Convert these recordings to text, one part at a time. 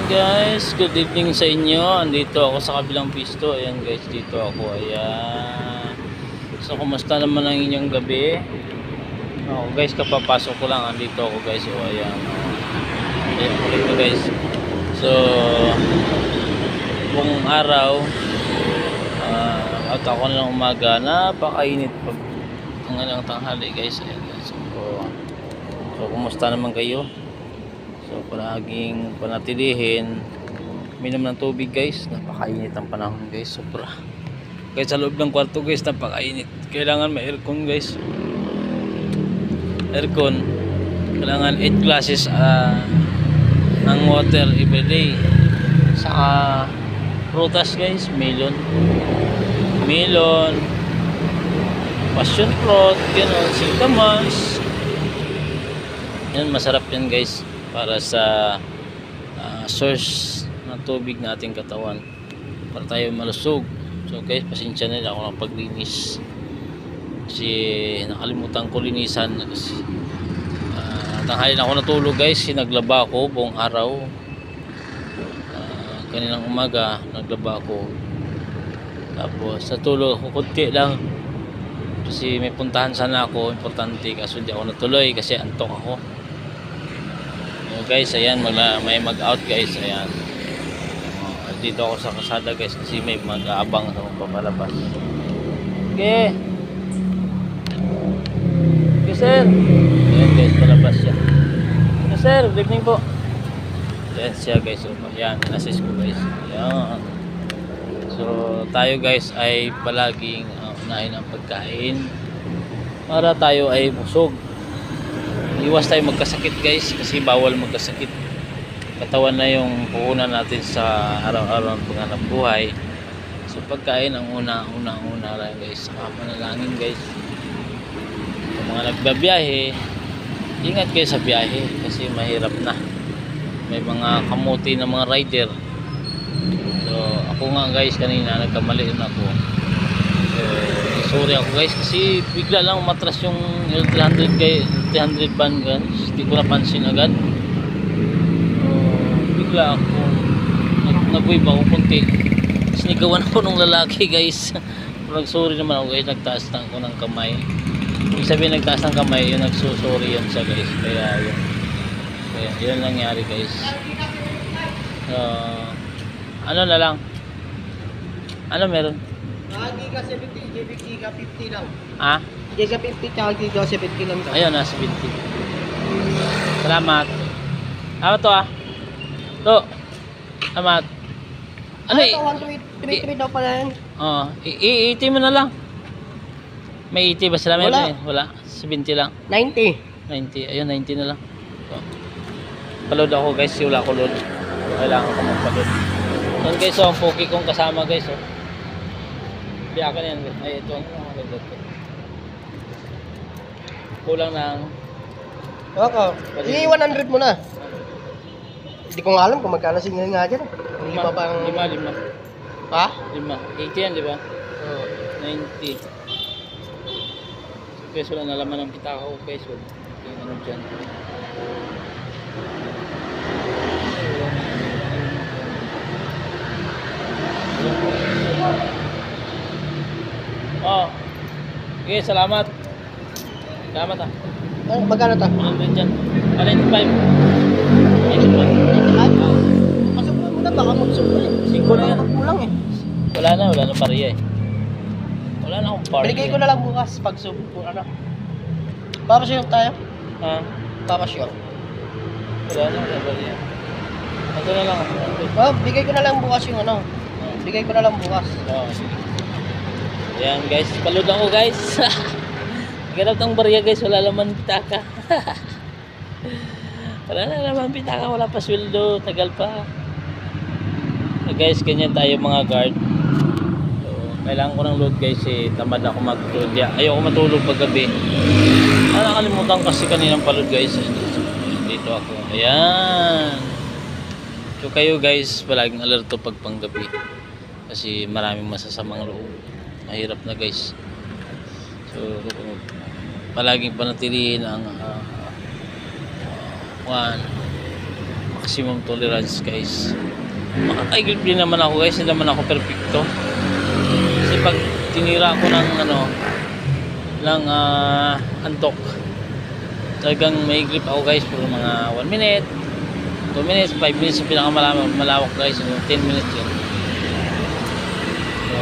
Guys, good evening sa inyo. Andito ako sa kabilang pisto. Ayan guys, dito ako. Ayan. So, kumusta naman ang inyong gabi? Ako guys, kapapasok ko lang. Andito ako guys. O, ayan. Ayan ako dito guys. So, buong araw at ako na ng umaga, napakainit pag ang tanghali guys. Ayan guys. So, kumusta naman kayo? So palaging panatilihin minum ng tubig guys, napakainit ang panahon guys, sobra. Guys, sa loob ng kwarto guys, napakainit. Kailangan may aircon guys. Aircon, kailangan 8 glasses ng water everyday. Saka prutas guys, melon, passion fruit, gano'n, singkamas. Yan, masarap yan guys, para sa source ng tubig na ating katawan, para tayo malusog. So guys, pasensya na ako ng paglinis kasi nakalimutan ko linisan kasi tanghali na ako natulog guys. Naglaba ako buong araw. Kaninang umaga naglaba ako, tapos natulog ako kunti lang kasi may puntahan sana ako importante, kaso hindi ako natuloy kasi antok ako. Guys, ayan, may mag-out guys, ayan. Dito ako sa kasada guys kasi may mag-aabang sa magpapalabas. Okay. Okay sir. Ayan guys, palabas siya. Okay sir, good evening po. Ayan siya guys, ayan, in-assist ko guys. Ayan. So tayo guys ay palaging unahin ang pagkain para tayo ay busog. Iwas tayo magkasakit guys, kasi bawal magkasakit. Katawan na yung puhunan natin sa araw-araw ng paghanap buhay. So pagkain ang una lang guys, saka manalangin guys. Sa mga nagbabiyahe, ingat kayo sa biyahe kasi mahirap na. May mga kamuti na mga rider. So ako nga guys, kanina nagkamali na ako. So sorry ako guys kasi bigla lang umatras yung L300 kay 300 van guys, hindi ko napansin agad. Bigla ako nag-wave ako kunti, sinigawan ako ng lalaki guys. Nag-sorry naman ako guys, nagtaas lang ako ng kamay. Ibig sabihin nagtaas ng kamay, yung nagsusorry yan siya guys. Kaya yun nangyari guys. Ano na lang, ano meron? Giga 70, Giga 50 lang. Ah? Giga 50 tsaka Giga 70 lang. Ayun, nasa 20. Salamat. Ano to ah? To. Salamat. Ano Ito, 133 daw pala yan. Oo. I-80 mo na lang. May 80 ba sila? Wala. Wala. 70 lang. 90. 90. Ayun, 90 na lang. So, paload ako guys. Wala ko load. Kailangan ko magpaload. Yan guys, so, ang poki kong kasama guys. Oh. Biyakan yan. Ay, ito. Kulang ng Okay. Sige, 100 mo na. Hindi ko nga alam kung magkano singil nga dyan. Lima pa ang... Lima. Ha? 5. 80 yan, di ba? Oo. 90. Peso lang nalaman ng pitaka ko, peso. Yung ano dyan. Oh. Okay, salamat. Salamat ah. Magkano ta? 100 dyan. 95. 95. Masubra mo na, baka magsubra eh. 5 na yan. Kulang eh. Wala na pariya eh. Wala na akong pariya. Binigay ko na lang bukas pag ano. Papasyon tayo? Ha? Papasyon. Wala na pariya. Ito na lang. Oh, bigay ko na lang bukas yung ano. Bigay ko na lang bukas. Oo, sige. Ayan guys, palud ako guys. Ganap ng barya guys, wala naman pitaka. Wala na naman pitaka, wala pa sweldo, tagal pa. So guys, ganyan tayo mga guard. So, kailangan ko ng load guys eh, tamad ako mag-load. Ayoko matulog pag gabi. Nakalimutan kasi kaninang palud guys. Dito ako. Ayan. So kayo guys, palaging alerto pag panggabi. Kasi maraming masasamang loob. Mahirap na guys. So palaging panatilihin ang maximum tolerance guys. Makakaigil din naman ako guys, hindi naman ako perfecto. Kasi pag tinira ako ng antok, talagang may grip ako guys for mga 1 minute, 2 minutes, 5 minutes yung pinakamalawak guys, 10 minutes yun. So,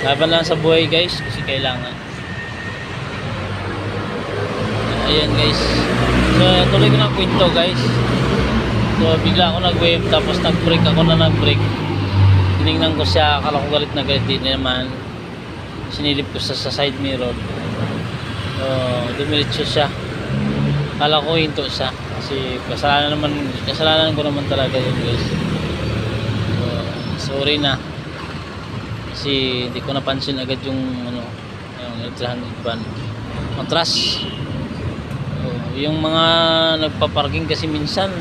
laban lang sa buhay guys, kasi kailangan. Ayan guys. So, tuloy ko ng kwento guys. So, bigla ako nag-wave, tapos nag-brake ako na nag-brake. Tinignan ko siya, akala ko galit na galit, din naman. Sinilip ko sa side mirror. So, dumiretso siya. Akala ko hinto siya. Kasi kasalanan ko naman talaga yun guys. So, sorry na. Kasi hindi ko napansin agad yung yung 800 van. Matras. So, yung mga nagpa-parking kasi minsan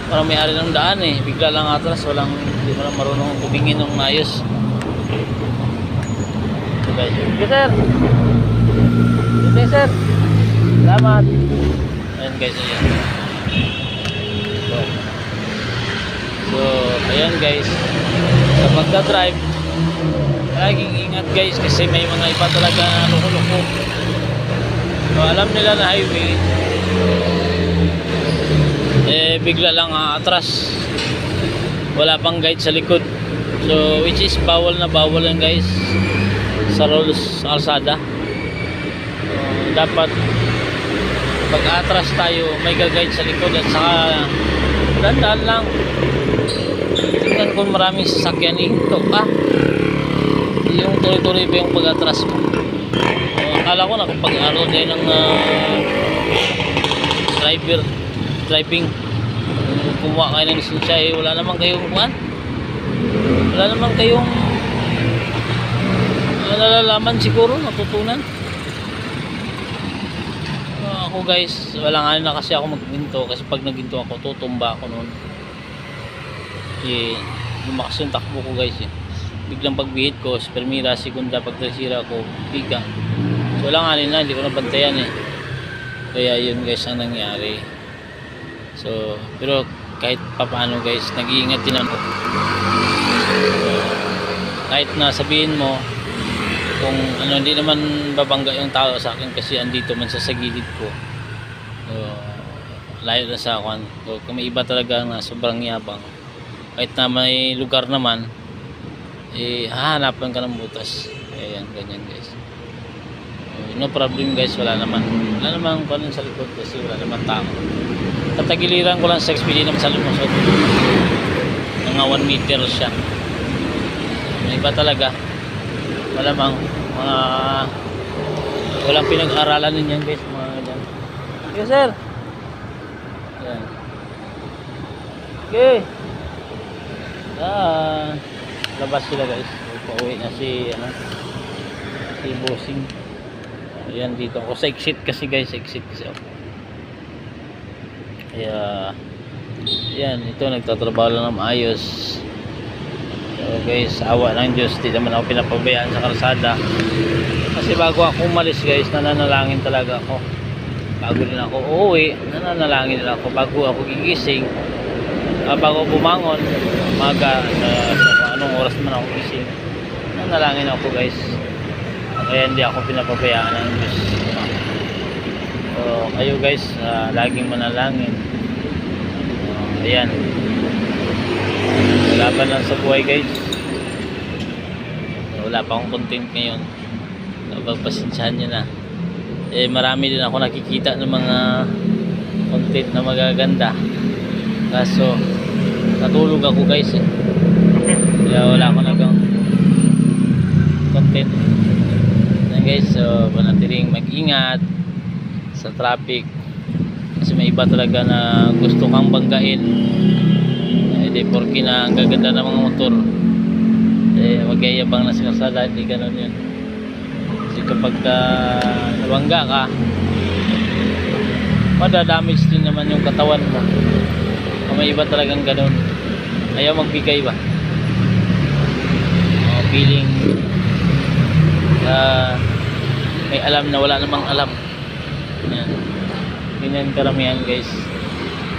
parang may-ari ng daan bigla lang atras, hindi mo lang marunong tumingin ng ayos. So guys, yes sir, yes sir, salamat. Ayan guys, ayan. So ayan guys, sa pagdadrive laging ingat guys, kasi may mga iba talaga na loko-loko. So alam nila na highway, bigla lang atras, wala pang guide sa likod. So which is bawal na bawal yan guys sa rules sa kalsada. Dapat pag atras tayo may guide sa likod, at saka dandan lang. Tingnan kung maraming sasakyan hinto ka, yung tuloy-tuloy ba yung pag-atras mo. Akala ko nakapag-aro din ng driving. Kumuha kayo ng lisensya, wala naman kayong nalalaman siguro, natutunan. Ako guys, wala nga na kasi ako magginto, kasi pag naginto ako tutumba ako noon. Lumakas yung takbo ko guys biglang pagbihit ko sa permira, segunda, pag tercera ko piga. So wala nga na, hindi ko nabantayan kaya yun guys ang nangyari. So pero kahit papaano guys, nag-iingat din ako. Kahit na sabihin mo kung hindi naman babangga yung tao sa akin, kasi andito man sa gilid ko. So layo na sa akin. So kung may iba talaga na sobrang yabang, kahit na may lugar naman, hahanapan ka ng butas. Ayan, ganyan guys. No problem guys, wala naman kung sa likod, kasi wala naman tao. Tatagiliran ko lang sa XPD naman sa lumusot. Mga 1 meter siya. May iba talaga, malamang walang pinag-aralan ninyan guys, mga ganyan. Okay sir. Ayan. Okay. Labas sila guys. Pauwi na si bossing. Ayan, dito ako sa exit kasi guys, ako. Kaya yan, ito nagtatrabaho lang ng maayos. So guys, awa ng Diyos, di naman ako pinapabayaan sa kalsada. Kasi bago ako umalis guys, nananalangin talaga ako. Bago din ako uuwi, nananalangin din ako. Bago ako gigising, bago bumangon umaga, sa anong oras man ako gising, nanalangin ako guys. Kaya hindi ako pinapabayaan ng Diyos. So kayo guys, laging manalangin. Ayan, laban lang sa buhay guys. Wala pa akong content ngayon, pagpasensyahan nyo na. Marami din ako nakikita ng mga content na magaganda, kaso natulog ako guys kaya wala ako nagang content na guys. So manatiling mag-ingat sa traffic, kasi may iba talaga na gusto kang banggain. Hindi porke na ang gaganda ng mga motor magyayabang na sa kalsada, hindi ganun yun. Kasi kapag nabangga ka, madadamage din naman yung katawan mo. May iba talagang ganun, ayaw magbigay ba, feeling may alam na wala namang alam. Yan, ganyan karamihan guys.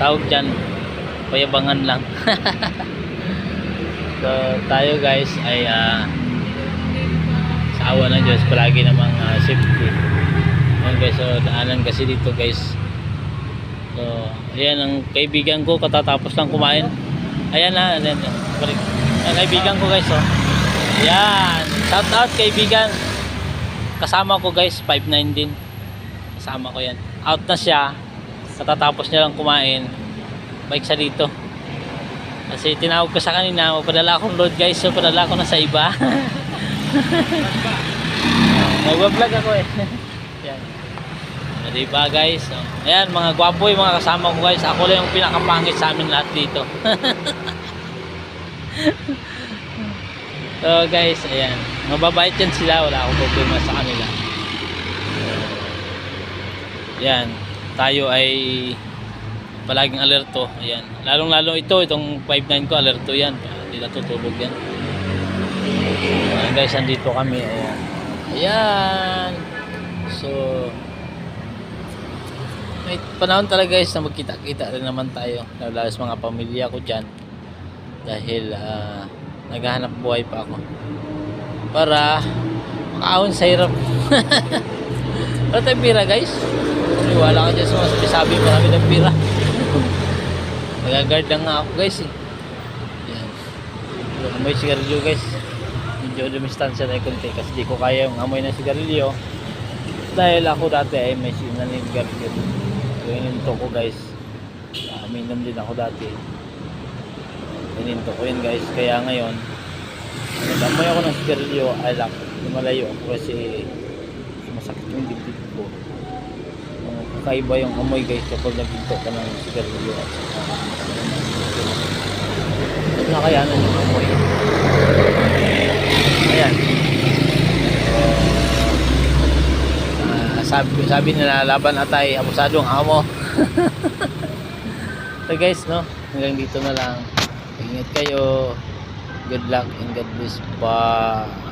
Tawag dyan payabangan lang. So tayo guys ay sa awa ng Diyos palagi namang safety. Ayan guys, so daanan kasi dito guys. So ayan ang kaibigan ko katatapos lang kumain. Ayan na, ayan, balik. Ang kaibigan ko guys, oh. Ayan, shout out kaibigan. Kasama ko guys, 5'9" din. Kasama ko yan. Out na siya. Katatapos niya lang kumain. Bike siya dito. Kasi tinawag ko sa kanina, magpadala akong load guys. So padala ko na sa iba. Nagwa-vlog ako eh. Yan. Diba guys? So, ayan mga gwapo yung mga kasama ko guys. Ako lang yung pinakapangit sa amin lahat dito. So guys, ayan. Mababait yan sila. Wala akong problema sa kanila. Yan. Tayo ay palaging alerto. Ayan. Lalong-lalo itong 5'9" ko, alerto yan. Hindi natutulog yan. Ayan guys, andito kami. Ayan. Ayan. So, may panahon talaga guys na magkita-kita rin naman tayo. Lalo sa mga pamilya ko dyan. Dahil, naghahanap buhay pa ako. Para makaahon sa hirap. Wala tayong pira guys. Wala ka dyan sa mga sabi marami ng pira. Nagagard lang nga ako guys eh. Yan. Amoy sigarilyo guys. Medyo dumistansya na yung konti kasi di ko kaya yung amoy ng sigarilyo. Dahil ako dati ay may sinanigarilyo. So ininto ko guys. Aminom din ako dati. Ininto ko yun guys. Kaya ngayon nag-amoy ako ng sigarilyo. Alak. Lumalayo ako kasi masakit yung dibdib ko. Kakaiba yung amoy guys kapag naghinto ka ng sigarilyo at nakayanan yung amoy. Ayan. Sabi nila laban atay abusadong amo. So guys no, hanggang dito na lang. Ingat kayo. Good luck and God bless. Bye.